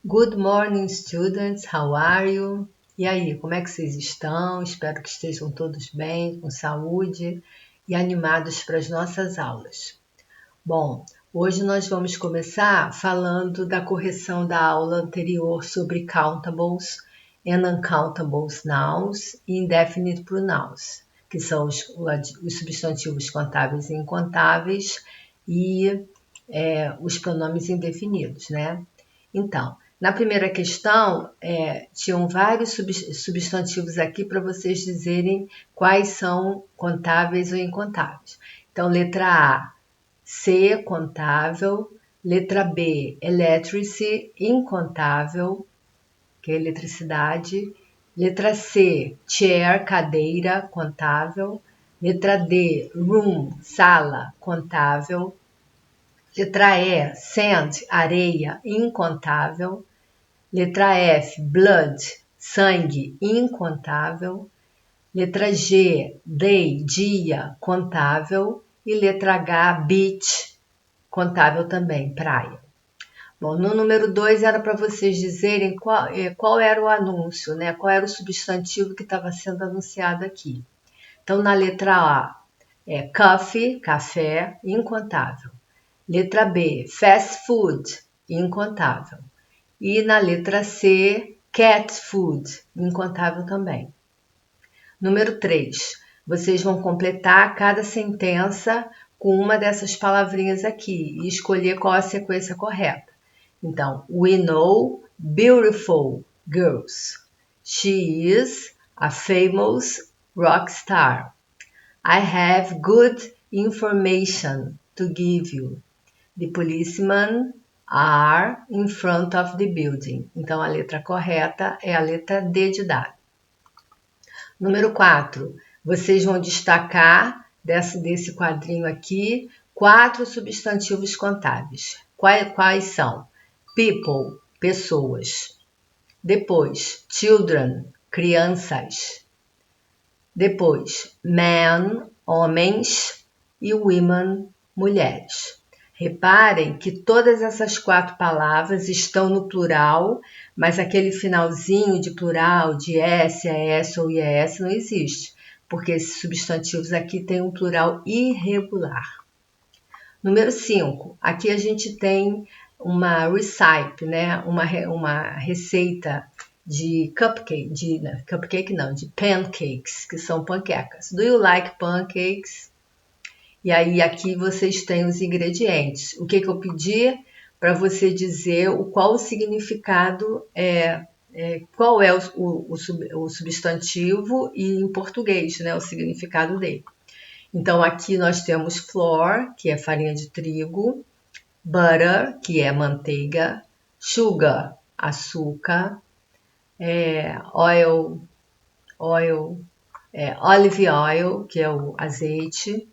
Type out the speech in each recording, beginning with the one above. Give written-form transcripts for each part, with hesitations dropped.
Good morning, students. How are you? E aí, como é que vocês estão? Espero que estejam todos bem, com saúde e animados para as nossas aulas. Bom, hoje nós vamos começar falando da correção da aula anterior sobre countables and uncountables nouns e indefinite pronouns, que são os substantivos contáveis e incontáveis e os pronomes indefinidos, né? Então, na primeira questão, tinham vários substantivos aqui para vocês dizerem quais são contáveis ou incontáveis. Então, letra A, C, contável. Letra B, electricity, incontável, que é eletricidade. Letra C, chair, cadeira, contável. Letra D, room, sala, contável. Letra E, sand, areia, incontável. Letra F, blood, sangue, incontável. Letra G, day, dia, contável. E letra H, beach, contável também, praia. Bom, no número 2 era para vocês dizerem qual era o anúncio, né? Qual era o substantivo que estava sendo anunciado aqui. Então, na letra A, coffee, café, incontável. Letra B, fast food, incontável. E na letra C, cat food, incontável também. Número 3, vocês vão completar cada sentença com uma dessas palavrinhas aqui e escolher qual a sequência correta. Então, we know beautiful girls. She is a famous rock star. I have good information to give you. The policemen are in front of the building. Então, a letra correta é a letra D de dado. Número 4, vocês vão destacar desse quadrinho aqui 4 substantivos contáveis. Quais são? People, pessoas. Depois, children, crianças. Depois, men, homens. E women, mulheres. Reparem que todas essas 4 palavras estão no plural, mas aquele finalzinho de plural, de S, AS ou IES não existe, porque esses substantivos aqui têm um plural irregular. Número 5, aqui a gente tem uma recipe, né? uma receita de de pancakes, que são panquecas. Do you like pancakes? E aí aqui vocês têm os ingredientes. O que eu pedi? Para você dizer qual o significado qual é o substantivo e em português, né, o significado dele. Então aqui nós temos flour, que é farinha de trigo, butter, que é manteiga, sugar, açúcar, olive oil, que é o azeite.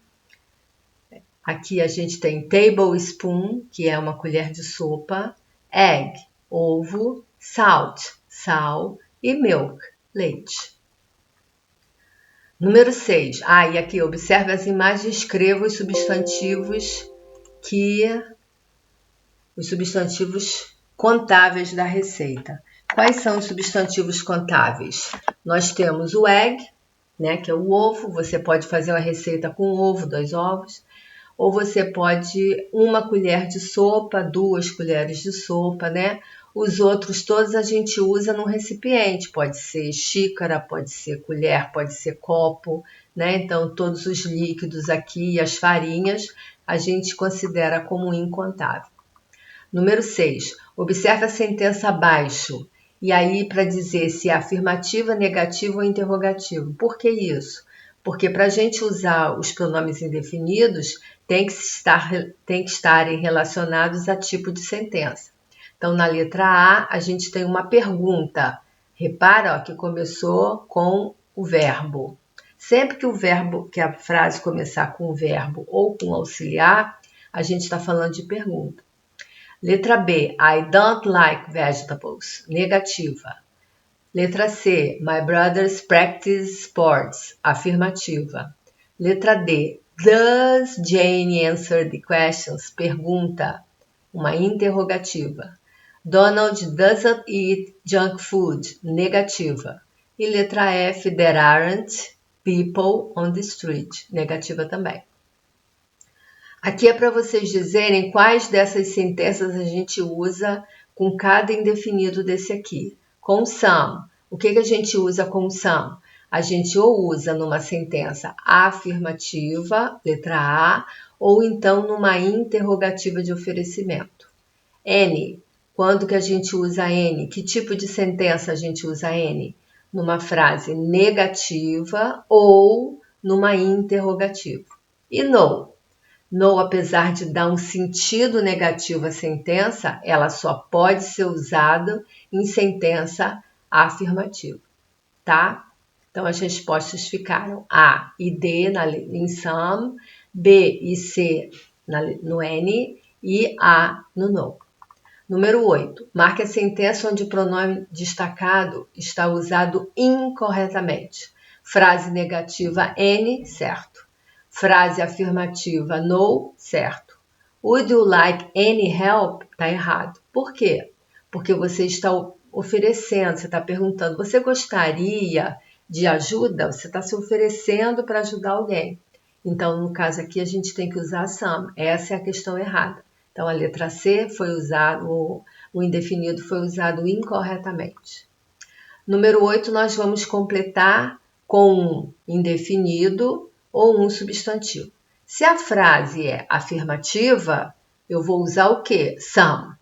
Aqui a gente tem tablespoon, que é uma colher de sopa, egg, ovo, salt, sal e milk, leite. Número 6. E aqui observe as imagens e escreva os substantivos contáveis da receita. Quais são os substantivos contáveis? Nós temos o egg, né, que é o ovo. Você pode fazer uma receita com ovo, 2 ovos. Ou você pode 1 colher de sopa, 2 colheres de sopa, né? Os outros todos a gente usa num recipiente, pode ser xícara, pode ser colher, pode ser copo, né? Então, todos os líquidos aqui e as farinhas a gente considera como incontável. Número 6, observe a sentença abaixo. E aí, para dizer se é afirmativa, negativa ou interrogativo. Por que isso? Porque para a gente usar os pronomes indefinidos, tem que estarem relacionados a tipo de sentença. Então, na letra A gente tem uma pergunta. Repara que começou com o verbo. Sempre que a frase começar com o verbo ou com o auxiliar, a gente está falando de pergunta. Letra B, I don't like vegetables. Negativa. Letra C, my brothers practice sports. Afirmativa. Letra D, does Jane answer the questions? Pergunta, uma interrogativa. Donald doesn't eat junk food, negativa. E letra F, there aren't people on the street, negativa também. Aqui é para vocês dizerem quais dessas sentenças a gente usa com cada indefinido desse aqui. Com some. O que a gente usa com some? A gente ou usa numa sentença afirmativa, letra A, ou então numa interrogativa de oferecimento. Any. Quando que a gente usa any? Que tipo de sentença a gente usa any? Numa frase negativa ou numa interrogativa. E no. No, apesar de dar um sentido negativo à sentença, ela só pode ser usada em sentença afirmativa, tá? Então, as respostas ficaram A e D em some, B e C no N e A no no. Número 8. Marque a sentença onde o pronome destacado está usado incorretamente. Frase negativa N, certo. Frase afirmativa no, certo. Would you like any help? Está errado. Por quê? Porque você está oferecendo, você está perguntando, você gostaria de ajuda? Você está se oferecendo para ajudar alguém. Então, no caso aqui, a gente tem que usar some. Essa é a questão errada. Então, a letra C foi usada, o indefinido foi usado incorretamente. Número 8, nós vamos completar com um indefinido ou um substantivo. Se a frase é afirmativa, eu vou usar o quê? Some.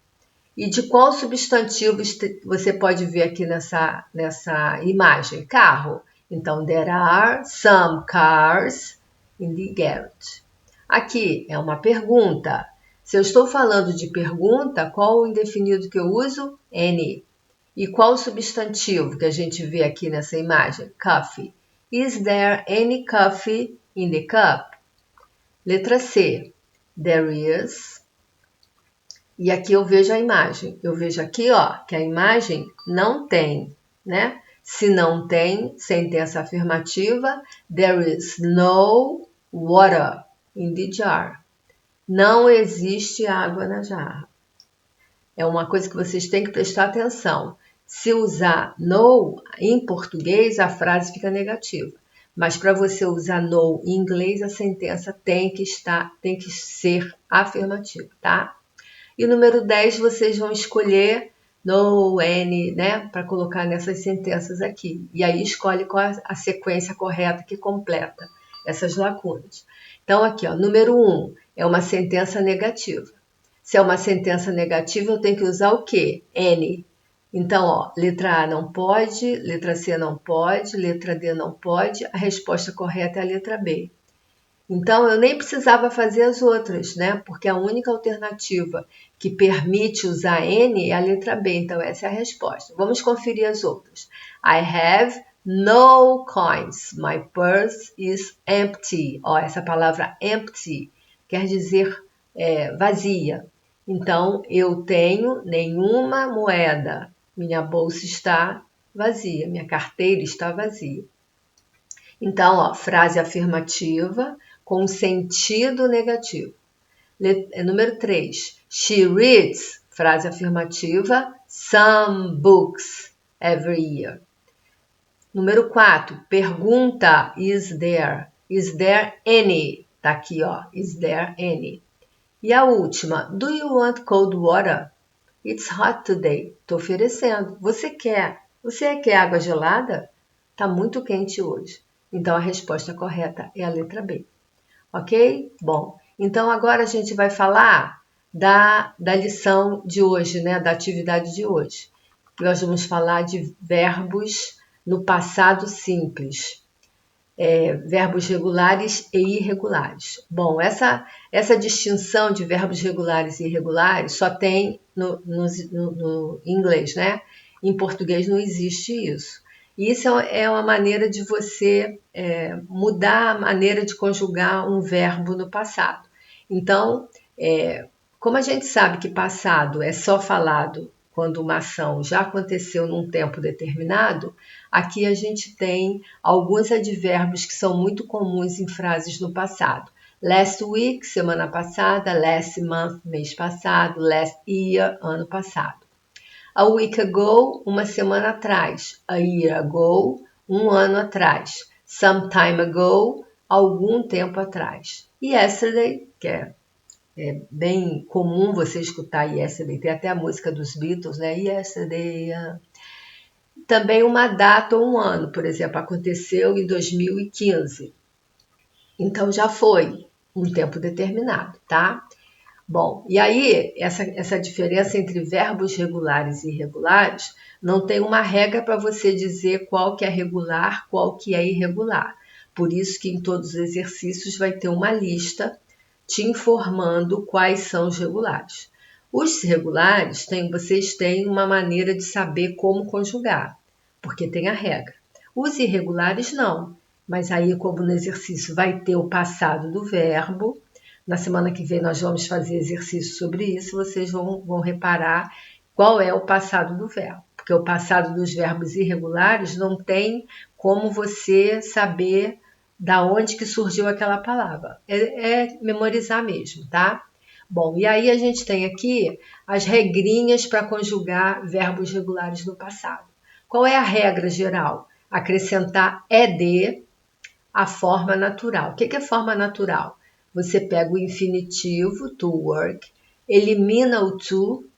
E de qual substantivo você pode ver aqui nessa imagem? Carro. Então, there are some cars in the garage. Aqui é uma pergunta. Se eu estou falando de pergunta, qual o indefinido que eu uso? Any. E qual o substantivo que a gente vê aqui nessa imagem? Coffee. Is there any coffee in the cup? Letra C. There is. E aqui eu vejo a imagem. Eu vejo aqui, ó, que a imagem não tem, né? Se não tem, sentença afirmativa, there is no water in the jar. Não existe água na jarra. É uma coisa que vocês têm que prestar atenção. Se usar no em português, a frase fica negativa. Mas para você usar no em inglês, a sentença tem que ser afirmativa, tá? E número 10, vocês vão escolher no, any, né? Para colocar nessas sentenças aqui. E aí escolhe qual a sequência correta que completa essas lacunas. Então, aqui, ó, número 1 é uma sentença negativa. Se é uma sentença negativa, eu tenho que usar o quê? Any. Então, ó, letra A não pode, letra C não pode, letra D não pode, a resposta correta é a letra B. Então, eu nem precisava fazer as outras, né? Porque a única alternativa que permite usar N é a letra B. Então, essa é a resposta. Vamos conferir as outras. I have no coins. My purse is empty. Ó, essa palavra empty quer dizer vazia. Então, eu tenho nenhuma moeda. Minha bolsa está vazia. Minha carteira está vazia. Então, ó, frase afirmativa com sentido negativo. Número 3. She reads, frase afirmativa, some books every year. Número 4. Pergunta, is there? Is there any? Tá aqui, ó, is there any? E a última, do you want cold water? It's hot today. Estou oferecendo. Você quer água gelada? Tá muito quente hoje. Então, a resposta correta é a letra B. Ok? Bom, então agora a gente vai falar da lição de hoje, né? Da atividade de hoje. Nós vamos falar de verbos no passado simples. Verbos regulares e irregulares. Bom, essa distinção de verbos regulares e irregulares só tem no inglês, né? Em português não existe isso. E isso é uma maneira de você mudar a maneira de conjugar um verbo no passado. Então, como a gente sabe que passado é só falado quando uma ação já aconteceu num tempo determinado, aqui a gente tem alguns advérbios que são muito comuns em frases no passado. Last week, semana passada, last month, mês passado, last year, ano passado. A week ago, uma semana atrás. A year ago, um ano atrás. Some time ago, algum tempo atrás. Yesterday, que é bem comum você escutar yesterday, tem até a música dos Beatles, né? Yesterday. Também uma data ou um ano, por exemplo, aconteceu em 2015. Então já foi um tempo determinado, tá? Bom, e aí essa diferença entre verbos regulares e irregulares não tem uma regra para você dizer qual que é regular, qual que é irregular. Por isso que em todos os exercícios vai ter uma lista te informando quais são os regulares. Os regulares, vocês têm uma maneira de saber como conjugar, porque tem a regra. Os irregulares não, mas aí como no exercício vai ter o passado do verbo, na semana que vem nós vamos fazer exercício sobre isso, vocês vão reparar qual é o passado do verbo, porque o passado dos verbos irregulares não tem como você saber da onde que surgiu aquela palavra. É memorizar mesmo, tá? Bom, e aí a gente tem aqui as regrinhas para conjugar verbos regulares no passado. Qual é a regra geral? Acrescentar ed à forma natural. O que é forma natural? Você pega o infinitivo, to work, elimina o to,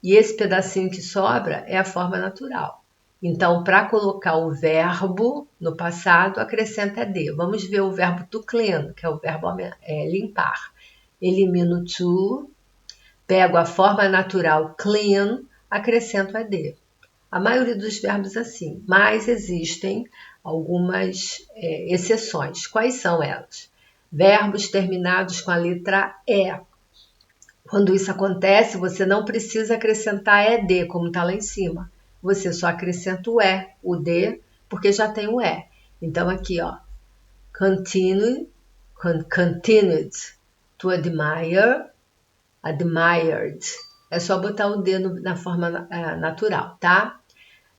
e esse pedacinho que sobra é a forma natural. Então, para colocar o verbo no passado, acrescenta ed. Vamos ver o verbo to clean, que é o verbo limpar. Elimino o to, pego a forma natural clean, acrescento ed. A maioria dos verbos assim, mas existem algumas exceções. Quais são elas? Verbos terminados com a letra E. Quando isso acontece, você não precisa acrescentar ed, como está lá em cima. Você só acrescenta o E, o D, porque já tem o E. Então, aqui, ó, continued to admire, admired. É só botar o D na forma natural, tá?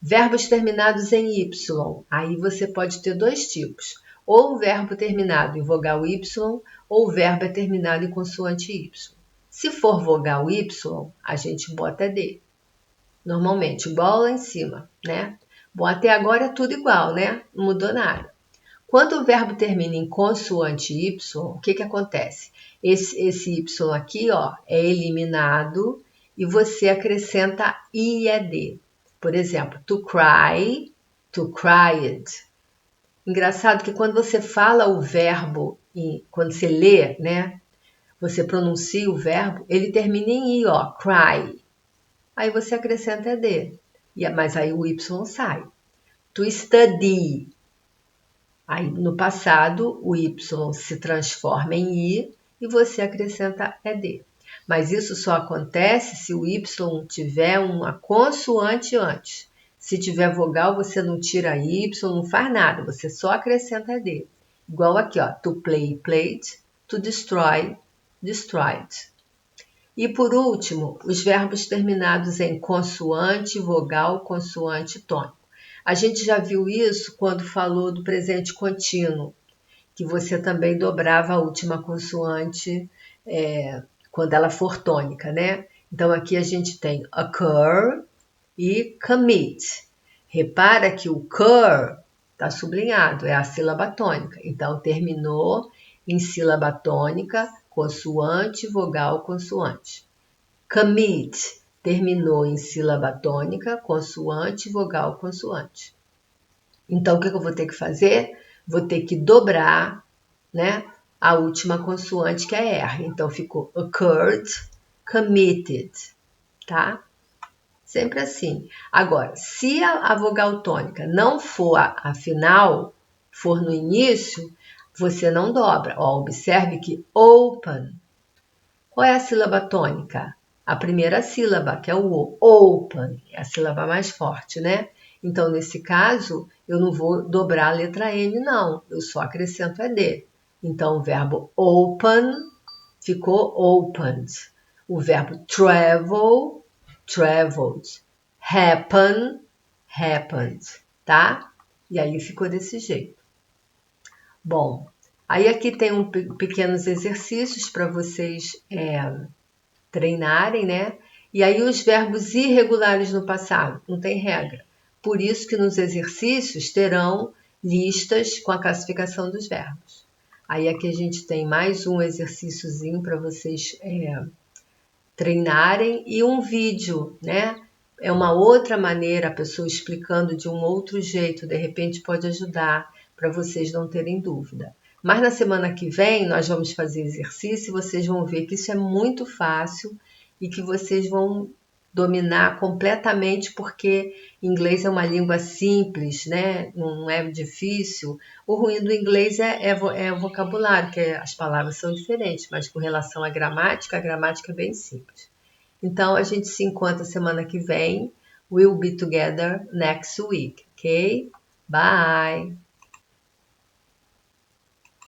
Verbos terminados em Y. Aí você pode ter dois tipos. Ou o verbo terminado em vogal Y, ou o verbo é terminado em consoante Y. Se for vogal Y, a gente bota D. Normalmente, igual lá em cima, né? Bom, até agora é tudo igual, né? Não mudou nada. Quando o verbo termina em consoante Y, o que acontece? Esse Y aqui, ó, é eliminado e você acrescenta IED. Por exemplo, to cry, to cried. Engraçado que quando você fala o verbo, quando você lê, né? Você pronuncia o verbo, ele termina em I, ó, cry. Aí você acrescenta ED, mas aí o Y sai. To study. Aí no passado o Y se transforma em I e você acrescenta ED. Mas isso só acontece se o Y tiver uma consoante antes. Se tiver vogal, você não tira Y, não faz nada, você só acrescenta ED. Igual aqui, ó, to play, played, to destroy, destroyed. E por último, os verbos terminados em consoante, vogal, consoante, tônico. A gente já viu isso quando falou do presente contínuo, que você também dobrava a última consoante quando ela for tônica, né? Então aqui a gente tem occur e commit. Repara que o cur está sublinhado, é a sílaba tônica. Então terminou em sílaba tônica, consoante, vogal, consoante. Commit terminou em sílaba tônica, consoante, vogal, consoante. Então, o que eu vou ter que fazer? Vou ter que dobrar, né, a última consoante, que é R. Então, ficou occurred, committed, tá? Sempre assim. Agora, se a vogal tônica não for a final, for no início, você não dobra. Ó, observe que open. Qual é a sílaba tônica? A primeira sílaba, que é o O. Open, é a sílaba mais forte, né? Então, nesse caso, eu não vou dobrar a letra N, não. Eu só acrescento ED. Então, o verbo open ficou opened. O verbo travel, traveled. Happen, happened, tá? E aí ficou desse jeito. Bom, aí aqui tem pequenos exercícios para vocês treinarem, né? E aí os verbos irregulares no passado, não tem regra. Por isso que nos exercícios terão listas com a classificação dos verbos. Aí aqui a gente tem mais um exercíciozinho para vocês treinarem e um vídeo, né? É uma outra maneira, a pessoa explicando de um outro jeito, de repente pode ajudar para vocês não terem dúvida. Mas na semana que vem nós vamos fazer exercício e vocês vão ver que isso é muito fácil e que vocês vão dominar completamente, porque inglês é uma língua simples, né? Não é difícil. O ruim do inglês é o vocabulário, que as palavras são diferentes, mas com relação à gramática, a gramática é bem simples. Então a gente se encontra semana que vem. We'll be together next week, ok? Bye!